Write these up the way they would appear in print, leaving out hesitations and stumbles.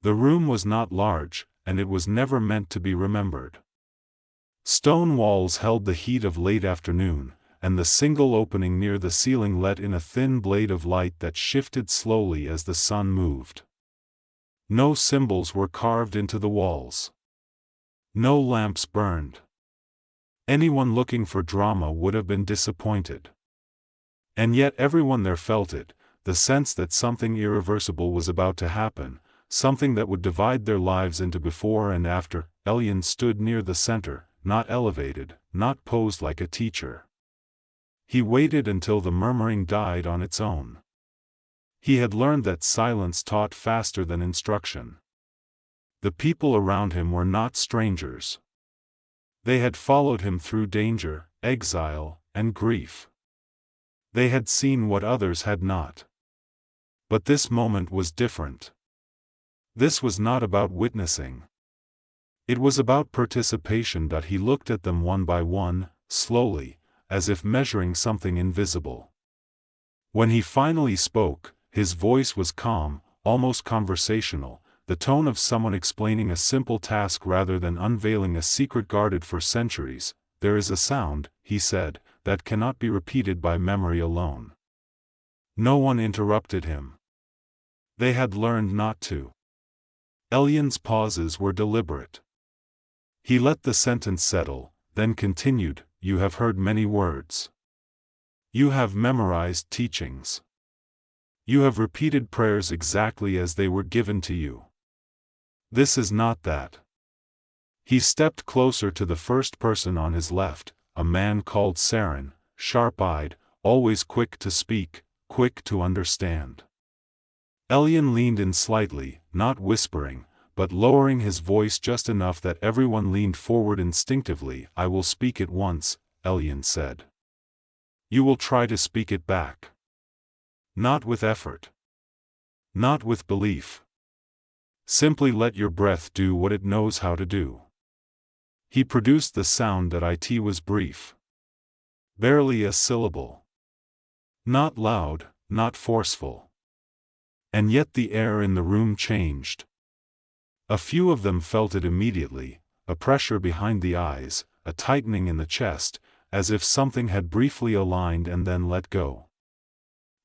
The room was not large, and it was never meant to be remembered. Stone walls held the heat of late afternoon, and the single opening near the ceiling let in a thin blade of light that shifted slowly as the sun moved. No symbols were carved into the walls. No lamps burned. Anyone looking for drama would have been disappointed. And yet everyone there felt it, the sense that something irreversible was about to happen, something that would divide their lives into before and after. Elyon stood near the center, not elevated, not posed like a teacher. He waited until the murmuring died on its own. He had learned that silence taught faster than instruction. The people around him were not strangers. They had followed him through danger, exile, and grief. They had seen what others had not. But this moment was different. This was not about witnessing. It was about participation. He looked at them one by one, slowly, as if measuring something invisible. When he finally spoke, his voice was calm, almost conversational, the tone of someone explaining a simple task rather than unveiling a secret guarded for centuries. There is a sound, he said, that cannot be repeated by memory alone. No one interrupted him. They had learned not to. Elyon's pauses were deliberate. He let the sentence settle, then continued, "You have heard many words. You have memorized teachings. You have repeated prayers exactly as they were given to you. This is not that." He stepped closer to the first person on his left, a man called Saren, sharp-eyed, always quick to speak, quick to understand. Elyon leaned in slightly, not whispering, but lowering his voice just enough that everyone leaned forward instinctively. "I will speak it once," Elyon said. "You will try to speak it back. Not with effort. Not with belief. Simply let your breath do what it knows how to do." He produced the sound that it was brief. Barely a syllable. Not loud, not forceful. And yet the air in the room changed. A few of them felt it immediately, a pressure behind the eyes, a tightening in the chest, as if something had briefly aligned and then let go.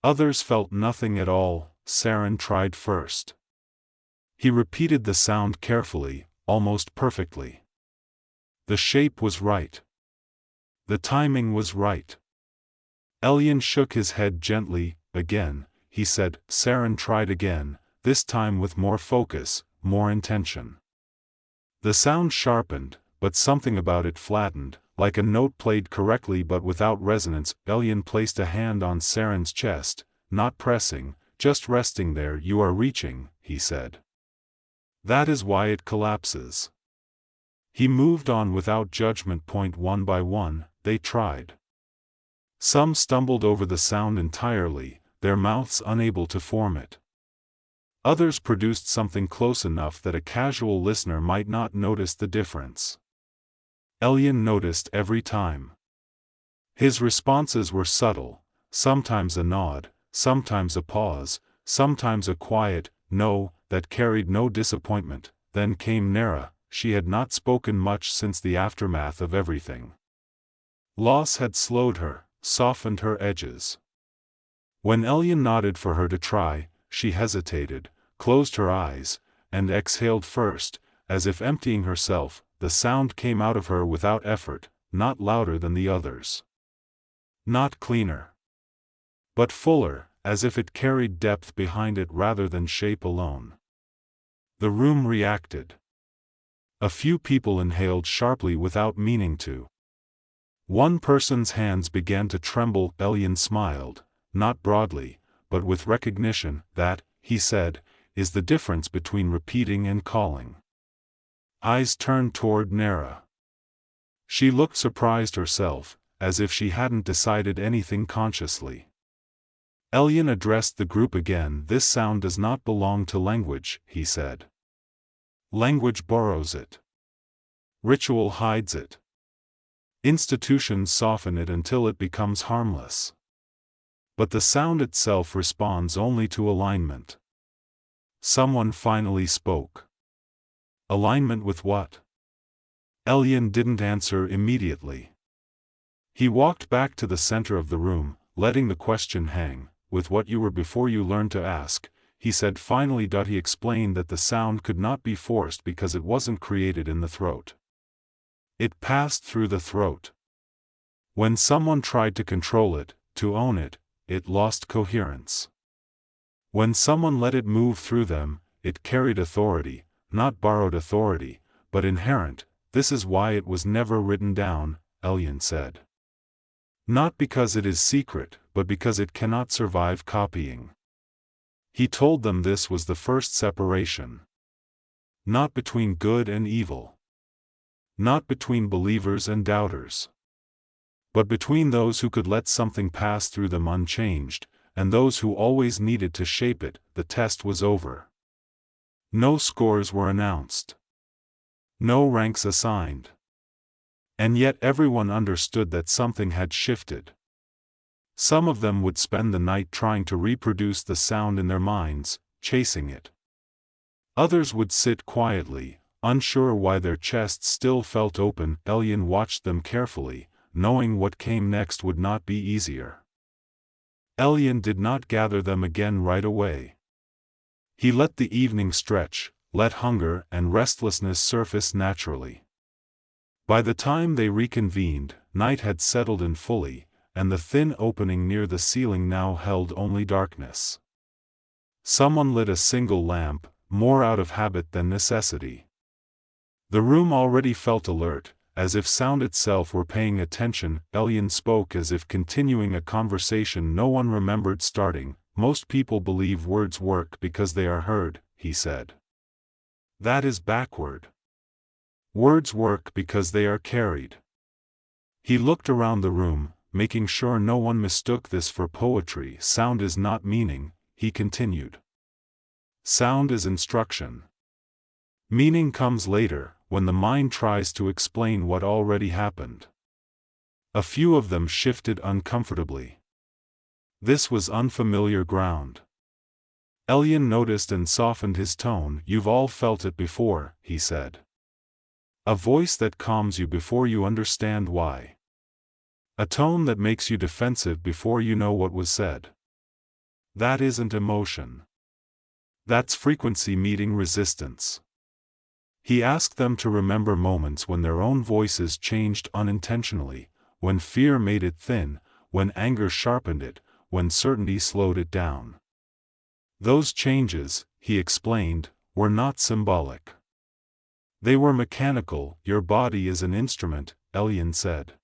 Others felt nothing at all. Saren tried first. He repeated the sound carefully, almost perfectly. The shape was right. The timing was right. Elyon shook his head gently. "Again," he said. Saren tried again, this time with more focus, more intention. The sound sharpened, but something about it flattened, like a note played correctly but without resonance. Elyon placed a hand on Saren's chest, not pressing, just resting there. "You are reaching," he said. "That is why it collapses." He moved on without judgment. One by one, they tried. Some stumbled over the sound entirely, their mouths unable to form it. Others produced something close enough that a casual listener might not notice the difference. Elyon noticed every time. His responses were subtle, sometimes a nod, sometimes a pause, sometimes a quiet "no" that carried no disappointment. Then came Nera. She had not spoken much since the aftermath of everything. Loss had slowed her, softened her edges. When Elyon nodded for her to try, she hesitated, closed her eyes, and exhaled first, as if emptying herself. The sound came out of her without effort, not louder than the others. Not cleaner. But fuller, as if it carried depth behind it rather than shape alone. The room reacted. A few people inhaled sharply without meaning to. One person's hands began to tremble. Elyon smiled, not broadly, but with recognition. "That," he said, "is the difference between repeating and calling." Eyes turned toward Nera. She looked surprised herself, as if she hadn't decided anything consciously. Elyon addressed the group again. "This sound does not belong to language," he said. "Language borrows it. Ritual hides it. Institutions soften it until it becomes harmless. But the sound itself responds only to alignment. Someone finally spoke. Alignment with what? Elyon didn't answer immediately. He walked back to the center of the room, letting the question hang. With what you were before you learned to ask, he said finally. He explained that the sound could not be forced because it wasn't created in the throat. It passed through the throat. When someone tried to control it, to own it, it lost coherence. When someone let it move through them, it carried authority, not borrowed authority, but inherent. This is why it was never written down, Elyon said. Not because it is secret, but because it cannot survive copying. He told them this was the first separation. Not between good and evil. Not between believers and doubters. But between those who could let something pass through them unchanged, and those who always needed to shape it. The test was over. No scores were announced. No ranks assigned. And yet everyone understood that something had shifted. Some of them would spend the night trying to reproduce the sound in their minds, chasing it. Others would sit quietly, unsure why their chests still felt open. Elyon watched them carefully, knowing what came next would not be easier. Elyon did not gather them again right away. He let the evening stretch, let hunger and restlessness surface naturally. By the time they reconvened, night had settled in fully, and the thin opening near the ceiling now held only darkness. Someone lit a single lamp, more out of habit than necessity. The room already felt alert, as if sound itself were paying attention. Elyon spoke as if continuing a conversation no one remembered starting. Most people believe words work because they are heard, he said. That is backward. Words work because they are carried. He looked around the room, making sure no one mistook this for poetry. Sound is not meaning, he continued. Sound is instruction. Meaning comes later, when the mind tries to explain what already happened. A few of them shifted uncomfortably. This was unfamiliar ground. Elyon noticed and softened his tone. You've all felt it before, he said. A voice that calms you before you understand why. A tone that makes you defensive before you know what was said. That isn't emotion. That's frequency meeting resistance. He asked them to remember moments when their own voices changed unintentionally, when fear made it thin, when anger sharpened it, when certainty slowed it down. Those changes, he explained, were not symbolic. They were mechanical. Your body is an instrument, Elyon said.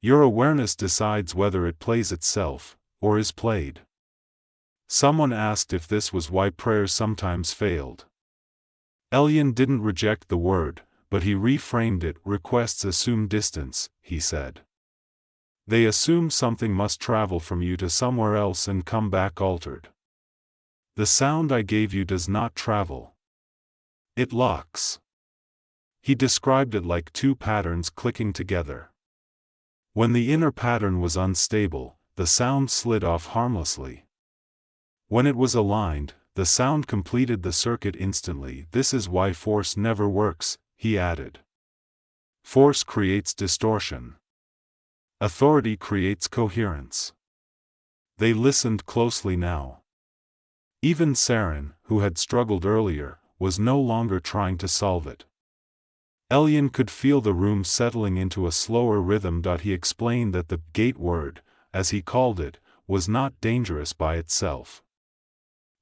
Your awareness decides whether it plays itself, or is played. Someone asked if this was why prayers sometimes failed. Elyon didn't reject the word, but he reframed it. Requests assume distance, he said. They assume something must travel from you to somewhere else and come back altered. The sound I gave you does not travel. It locks. He described it like two patterns clicking together. When the inner pattern was unstable, the sound slid off harmlessly. When it was aligned, the sound completed the circuit instantly. This is why force never works, he added. Force creates distortion. Authority creates coherence. They listened closely now. Even Saren, who had struggled earlier, was no longer trying to solve it. Elyon could feel the room settling into a slower rhythm. He explained that the gate word, as he called it, was not dangerous by itself.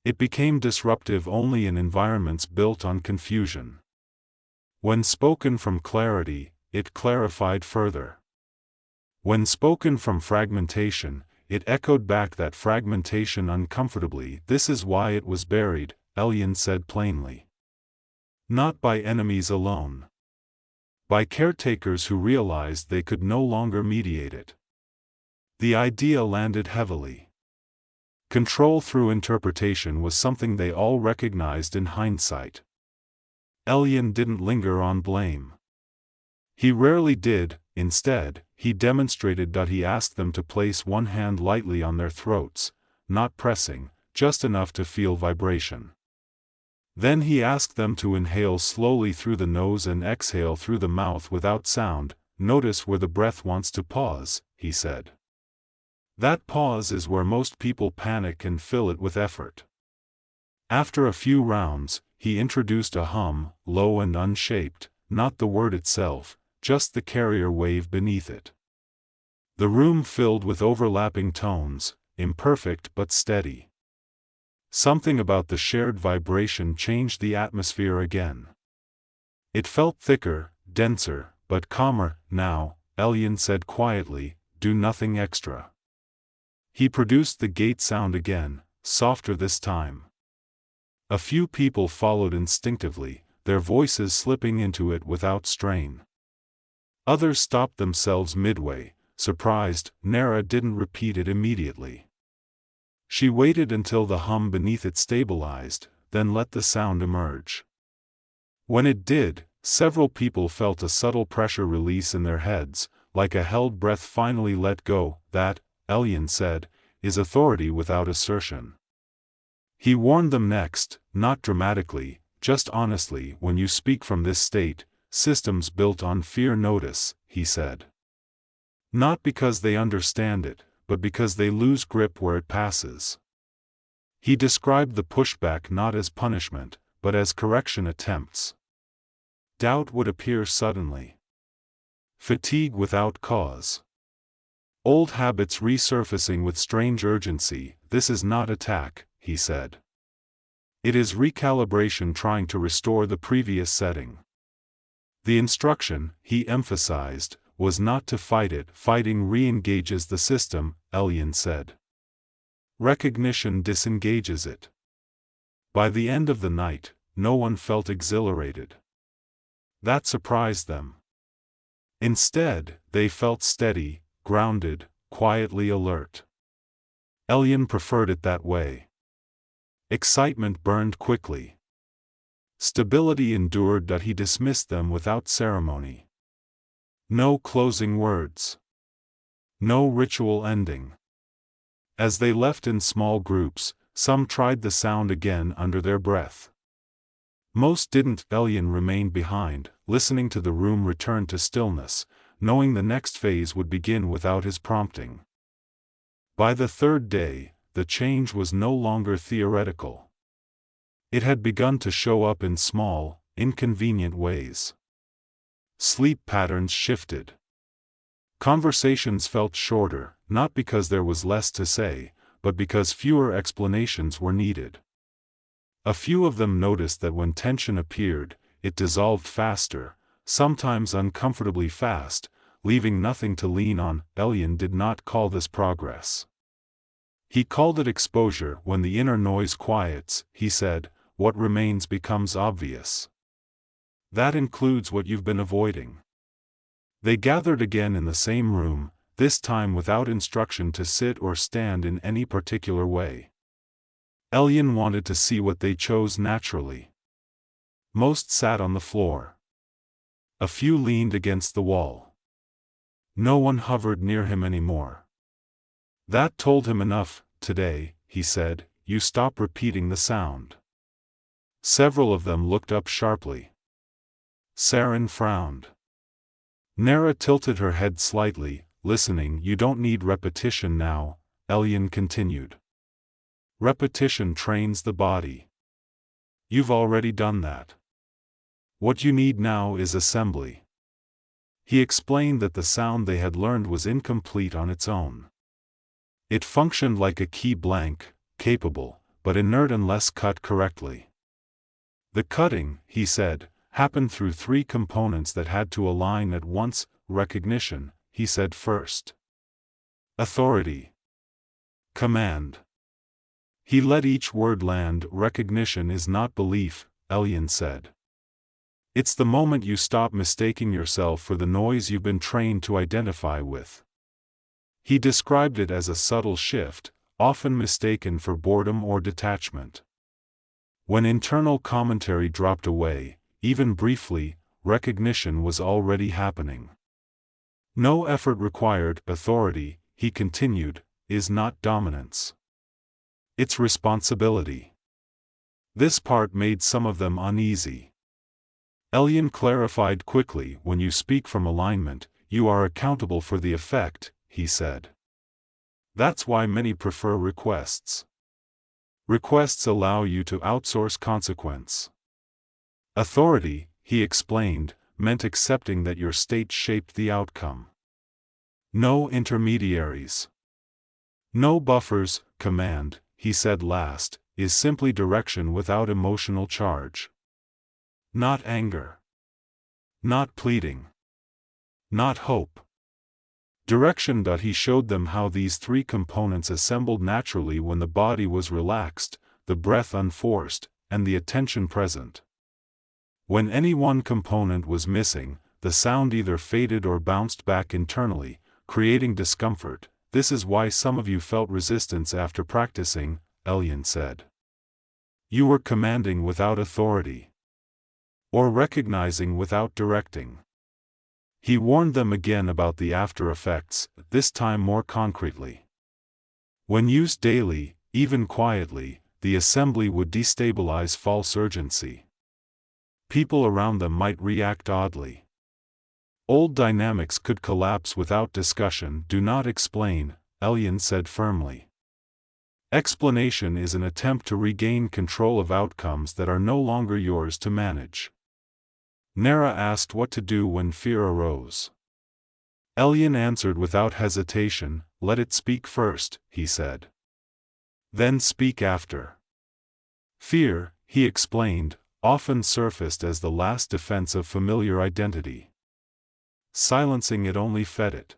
It became disruptive only in environments built on confusion. When spoken from clarity, it clarified further. When spoken from fragmentation, it echoed back that fragmentation uncomfortably. This is why it was buried, Elyon said plainly. Not by enemies alone. By caretakers who realized they could no longer mediate it. The idea landed heavily. Control through interpretation was something they all recognized in hindsight. Elyon didn't linger on blame. He rarely did. Instead, he demonstrated. He asked them to place one hand lightly on their throats, not pressing, just enough to feel vibration. Then he asked them to inhale slowly through the nose and exhale through the mouth without sound. Notice where the breath wants to pause, he said. That pause is where most people panic and fill it with effort. After a few rounds, he introduced a hum, low and unshaped, not the word itself, just the carrier wave beneath it. The room filled with overlapping tones, imperfect but steady. Something about the shared vibration changed the atmosphere again. It felt thicker, denser, but calmer. Now, Elian said quietly, do nothing extra. He produced the gate sound again, softer this time. A few people followed instinctively, their voices slipping into it without strain. Others stopped themselves midway, surprised. Nara didn't repeat it immediately. She waited until the hum beneath it stabilized, then let the sound emerge. When it did, several people felt a subtle pressure release in their heads, like a held breath finally let go. That, Elian said, is authority without assertion. He warned them next, not dramatically, just honestly. When you speak from this state, systems built on fear notice, he said. Not because they understand it, but because they lose grip where it passes. He described the pushback not as punishment, but as correction attempts. Doubt would appear suddenly. Fatigue without cause. Old habits resurfacing with strange urgency. This is not attack, he said. It is recalibration trying to restore the previous setting. The instruction, he emphasized, was not to fight it. Fighting re-engages the system, Elian said. Recognition disengages it. By the end of the night, no one felt exhilarated. That surprised them. Instead, they felt steady, grounded, quietly alert. Elian preferred it that way. Excitement burned quickly. Stability endured. That he dismissed them without ceremony. No closing words. No ritual ending. As they left in small groups, some tried the sound again under their breath. Most didn't. Elian remained behind, listening to the room return to stillness, knowing the next phase would begin without his prompting. By the third day, the change was no longer theoretical. It had begun to show up in small, inconvenient ways. Sleep patterns shifted. Conversations felt shorter, not because there was less to say, but because fewer explanations were needed. A few of them noticed that when tension appeared, it dissolved faster, sometimes uncomfortably fast, leaving nothing to lean on. Elian did not call this progress. He called it exposure. When the inner noise quiets, he said, what remains becomes obvious. That includes what you've been avoiding. They gathered again in the same room, this time without instruction to sit or stand in any particular way. Elian wanted to see what they chose naturally. Most sat on the floor. A few leaned against the wall. No one hovered near him anymore. That told him enough. Today, he said, you stop repeating the sound. Several of them looked up sharply. Saren frowned. Nara tilted her head slightly, listening. You don't need repetition now, Elian continued. Repetition trains the body. You've already done that. What you need now is assembly. He explained that the sound they had learned was incomplete on its own. It functioned like a key blank, capable, but inert unless cut correctly. The cutting, he said, happened through three components that had to align at once. Recognition, he said first. Authority. Command. He let each word land. Recognition is not belief, Elian said. It's the moment you stop mistaking yourself for the noise you've been trained to identify with. He described it as a subtle shift, often mistaken for boredom or detachment. When internal commentary dropped away, even briefly, recognition was already happening. No effort required. Authority, he continued, is not dominance. It's responsibility. This part made some of them uneasy. Elian clarified quickly, when you speak from alignment, you are accountable for the effect, he said. That's why many prefer requests. Requests allow you to outsource consequence. Authority, he explained, meant accepting that your state shaped the outcome. No intermediaries. No buffers. Command, he said last, is simply direction without emotional charge. Not anger. Not pleading. Not hope. Direction. He showed them how these three components assembled naturally when the body was relaxed, the breath unforced, and the attention present. When any one component was missing, the sound either faded or bounced back internally, creating discomfort. This is why some of you felt resistance after practicing, Elian said. You were commanding without authority. Or recognizing without directing. He warned them again about the after effects, this time more concretely. When used daily, even quietly, the assembly would destabilize false urgency. People around them might react oddly. Old dynamics could collapse without discussion. Do not explain, Elian said firmly. Explanation is an attempt to regain control of outcomes that are no longer yours to manage. Nara asked what to do when fear arose. Elian answered without hesitation, let it speak first, he said. Then speak after. Fear, he explained, often surfaced as the last defense of familiar identity. Silencing it only fed it.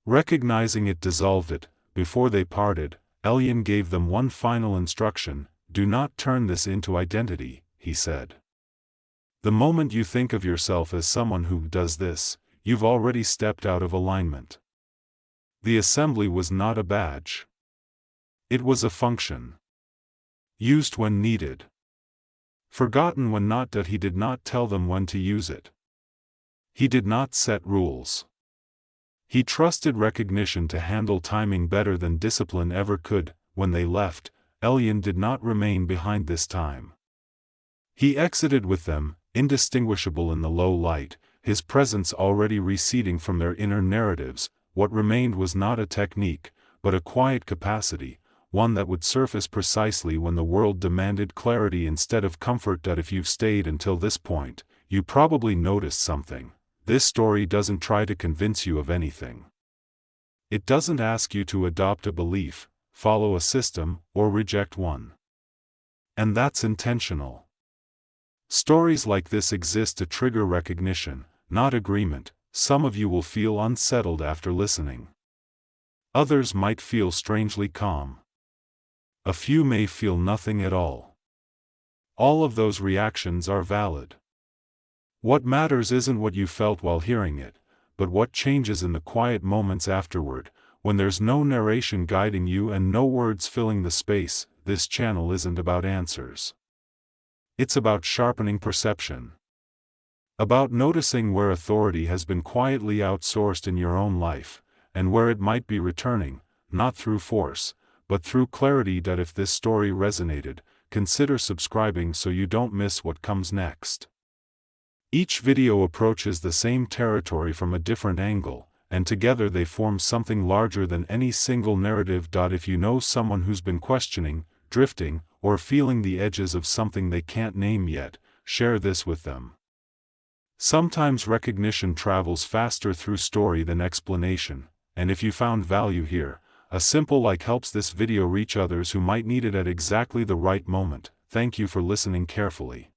Recognizing it dissolved it. Before they parted, Elian gave them one final instruction, do not turn this into identity, he said. The moment you think of yourself as someone who does this, you've already stepped out of alignment. The assembly was not a badge. It was a function. Used when needed. Forgotten when not. He did not tell them when to use it. He did not set rules. He trusted recognition to handle timing better than discipline ever could. When they left, Elian did not remain behind this time. He exited with them, indistinguishable in the low light, his presence already receding from their inner narratives. What remained was not a technique, but a quiet capacity, one that would surface precisely when the world demanded clarity instead of comfort. If you've stayed until this point, you probably noticed something. This story doesn't try to convince you of anything. It doesn't ask you to adopt a belief, follow a system, or reject one. And that's intentional. Stories like this exist to trigger recognition, not agreement. Some of you will feel unsettled after listening. Others might feel strangely calm. A few may feel nothing at all. All of those reactions are valid. What matters isn't what you felt while hearing it, but what changes in the quiet moments afterward, when there's no narration guiding you and no words filling the space. This channel isn't about answers. It's about sharpening perception. About noticing where authority has been quietly outsourced in your own life, and where it might be returning, not through force, but through clarity. If this story resonated, consider subscribing so you don't miss what comes next. Each video approaches the same territory from a different angle, and together they form something larger than any single narrative. If you know someone who's been questioning, drifting, or feeling the edges of something they can't name yet, share this with them. Sometimes recognition travels faster through story than explanation, and if you found value here, a simple like helps this video reach others who might need it at exactly the right moment. Thank you for listening carefully.